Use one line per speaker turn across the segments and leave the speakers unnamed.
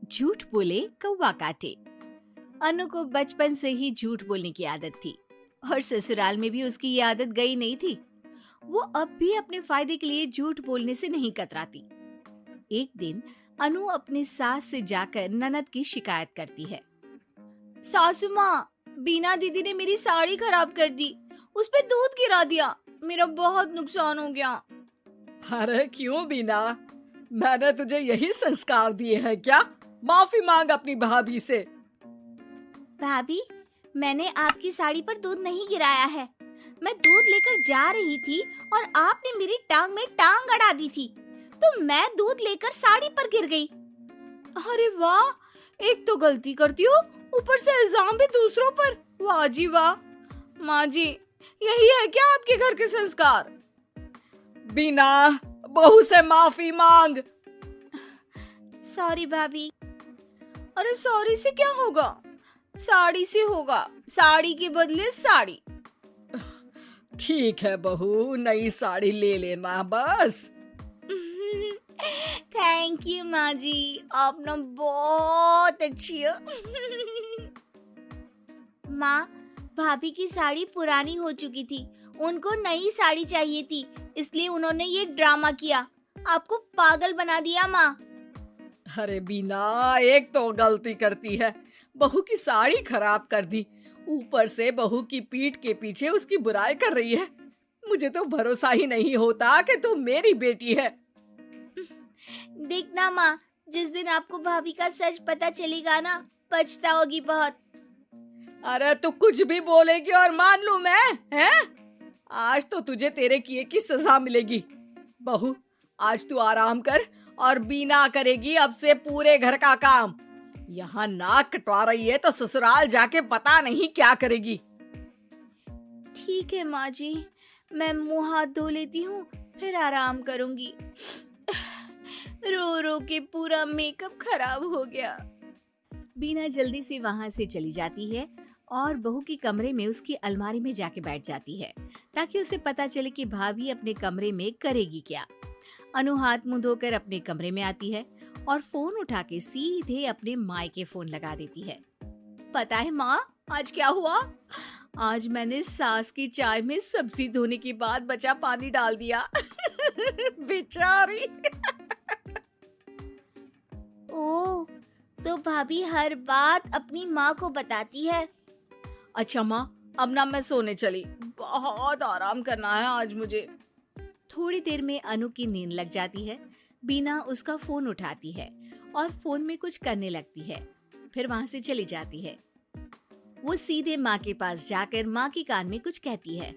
झूठ बोले कौवा काटे। अनु को बचपन से ही झूठ बोलने की आदत थी और ससुराल में भी उसकी ये आदत गई नहीं थी। वो अब भी अपने फायदे के लिए झूठ बोलने से नहीं कतराती। एक दिन अनु अपनी सास से जाकर ननद की शिकायत करती है। सासू माँ, बीना दीदी ने मेरी साड़ी खराब कर दी, उस पे दूध गिरा दिया, मेरा बहुत नुकसान हो गया।
अरे क्यों बीना, मैंने तुझे यही संस्कार दिए हैं क्या? माफी मांग अपनी भाभी से।
भाभी, मैंने आपकी साड़ी पर दूध नहीं गिराया है। मैं दूध लेकर जा रही थी और आपने मेरी टांग में टांग अड़ा दी थी, तो मैं दूध लेकर साड़ी पर गिर गई। अरे वाह, एक तो गलती करती हो, ऊपर से इल्जाम भी दूसरों पर। वाह जी वाह। माँ जी, यही है क्या आपके घर के संस्कार?
बीना, बहू से माफी मांग।
सॉरी भाभी। अरे सॉरी से क्या होगा, साड़ी से होगा, साड़ी के बदले साड़ी।
ठीक है बहू, नई साड़ी ले लेना बस।
थैंक यू माँ जी, आप ना बहुत अच्छी हो। माँ, भाभी की साड़ी पुरानी हो चुकी थी, उनको नई साड़ी चाहिए थी, इसलिए उन्होंने ये ड्रामा किया, आपको पागल बना दिया माँ।
अरे बीना, एक तो गलती करती है, बहू की साड़ी खराब कर दी, ऊपर से बहू की पीठ के पीछे उसकी बुराई कर रही है। मुझे तो भरोसा ही नहीं होता कि तू मेरी बेटी है।
देखना माँ, जिस दिन आपको भाभी का सच पता चलेगा ना, पछताओगी बहुत।
अरे तू कुछ भी बोलेगी और मान लूं मैं, हैं? आज तो तुझे तेरे किए की सजा मिलेगी। बहू, आज तू आराम कर और बीना करेगी अब से पूरे घर का काम। यहाँ नाक कटवा रही है तो ससुराल जाके पता नहीं क्या करेगी।
ठीक है माँ जी, मैं मुंह हाथ धो लेती हूँ, फिर आराम करूंगी। रो रो के पूरा मेकअप खराब हो गया। बीना जल्दी से वहाँ से चली जाती है और बहू के कमरे में उसकी अलमारी में जाके बैठ जाती है ताकि उसे पता चले कि भाभी अपने कमरे में करेगी क्या। अनु हाथ मुंह धोकर अपने कमरे में आती है और फोन उठा के सीधे अपने मायके फोन लगा देती है। पता है माँ, आज क्या हुआ? आज मैंने सास की चाय में सब्जी धोने के बाद बचा पानी डाल दिया।
बेचारी।
ओह, तो भाभी हर बात अपनी माँ को बताती है।
अच्छा माँ, अब ना मैं सोने चली, बहुत आराम करना है आज मुझे।
थोड़ी देर में अनु की नींद लग जाती है। बीना उसका फोन उठाती है और फोन में कुछ करने लगती है, फिर वहाँ से चली जाती है। वो सीधे माँ के पास जाकर माँ के कान में कुछ कहती है।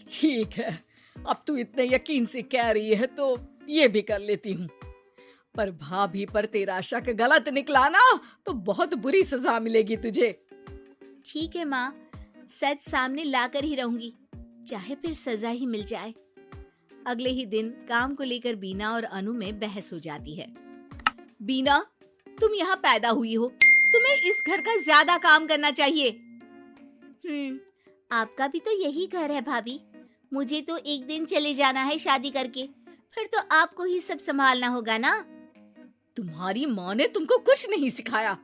ठीक है, अब तू इतने यकीन से कह रही है तो ये भी कर लेती हूँ, पर भाभी पर तेरा शक गलत निकला ना तो बहुत बुरी सजा मिलेगी तुझे।
ठीक है माँ, सच सामने लाकर ही रहूंगी, चाहे फिर सजा ही मिल जाए। अगले ही दिन काम को लेकर बीना और अनु में बहस हो जाती है। बीना, तुम यहाँ पैदा हुई हो, तुम्हें इस घर का ज्यादा काम करना चाहिए। आपका भी तो यही घर है भाभी, मुझे तो एक दिन चले जाना है शादी करके, फिर तो आपको ही सब संभालना होगा ना।
तुम्हारी माँ ने तुमको कुछ नहीं सिखाया।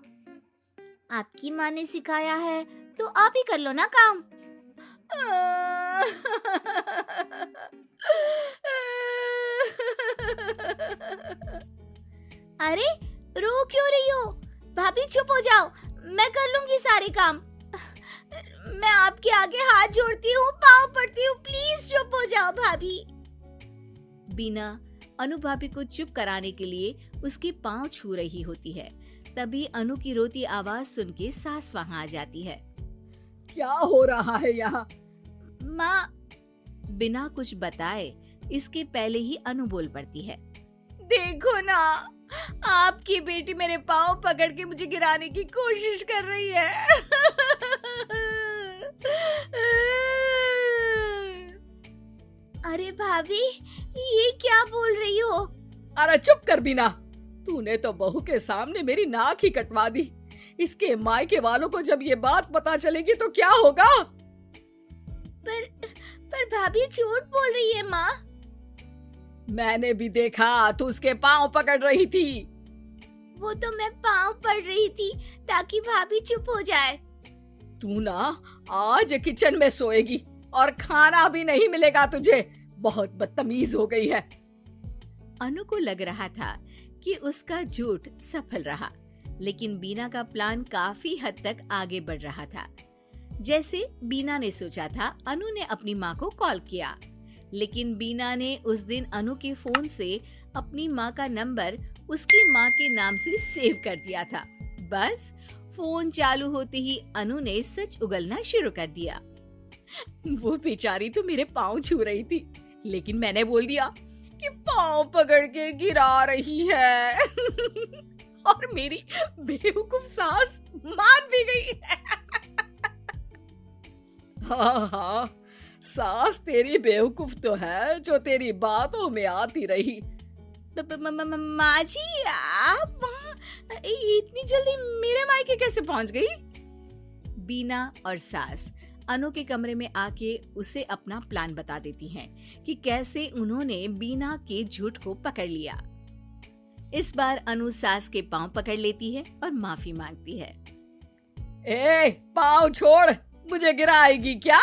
आपकी माँ ने सिखाया है तो आप ही कर लो ना काम। अरे रो क्यों रही हो? भाभी चुप हो जाओ, मैं कर लूंगी सारे काम। मैं आपके आगे हाथ जोड़ती हूँ, पाँव पड़ती हूँ, प्लीज चुप हो जाओ भाभी। बीना अनु भाभी को चुप कराने के लिए उसके पाँव छू रही होती है। तभी अनु की रोती आवाज सुन के सास वहाँ आ जाती है।
क्या हो रहा है यहाँ?
माँ, बिना कुछ बताए इसके पहले ही अनु बोल पड़ती है। देखो ना, आपकी बेटी मेरे पाँव पकड़ के मुझे गिराने की कोशिश कर रही है। अरे भाभी, ये क्या बोल रही हो?
अरे चुप कर बीना, तूने तो बहू के सामने मेरी नाक ही कटवा दी। इसके मायके वालों को जब ये बात पता चलेगी तो क्या होगा?
पर भाभी झूठ बोल रही है माँ।
मैंने भी देखा, तू उसके पांव पकड़ रही थी।
वो तो मैं पाँव पड़ रही थी ताकि भाभी चुप हो जाए।
तू ना आज किचन में सोएगी और खाना भी नहीं मिलेगा तुझे। बहुत बदतमीज हो गई है।
अनु को लग रहा था कि उसका झूठ सफल रहा, लेकिन बीना का प्लान काफी हद तक आगे बढ़ रहा था। जैसे बीना ने सोचा था, अनु ने अपनी माँ को कॉल किया, लेकिन बीना ने उस दिन अनु के फोन से अपनी माँ का नंबर उसकी माँ के नाम से सेव कर दिया था। बस फोन चालू होते ही अनु ने सच उगलना शुरू कर दिया। वो बेचारी तो मेरे पाँव छू रही थी, लेकिन मैंने बोल दिया कि पाँव पकड़ के गिरा रही है और मेरी बेवकूफ सास मान भी गई। हाँ, सास तेरी बेवकूफ तो है जो तेरी बातों में आती रही। माँ जी, आप वहाँ इतनी जल्दी मेरे मायके कैसे पहुँच गई? बीना और सास अनु के कमरे में आके उसे अपना प्लान बता देती हैं कि कैसे उन्होंने बीना के झूठ को पकड़ लिया। इस बार अनु सास के पांव पकड़ लेती है और माफी मांगती है।
ए, पांव छोड़, मुझे गिराएगी क्या?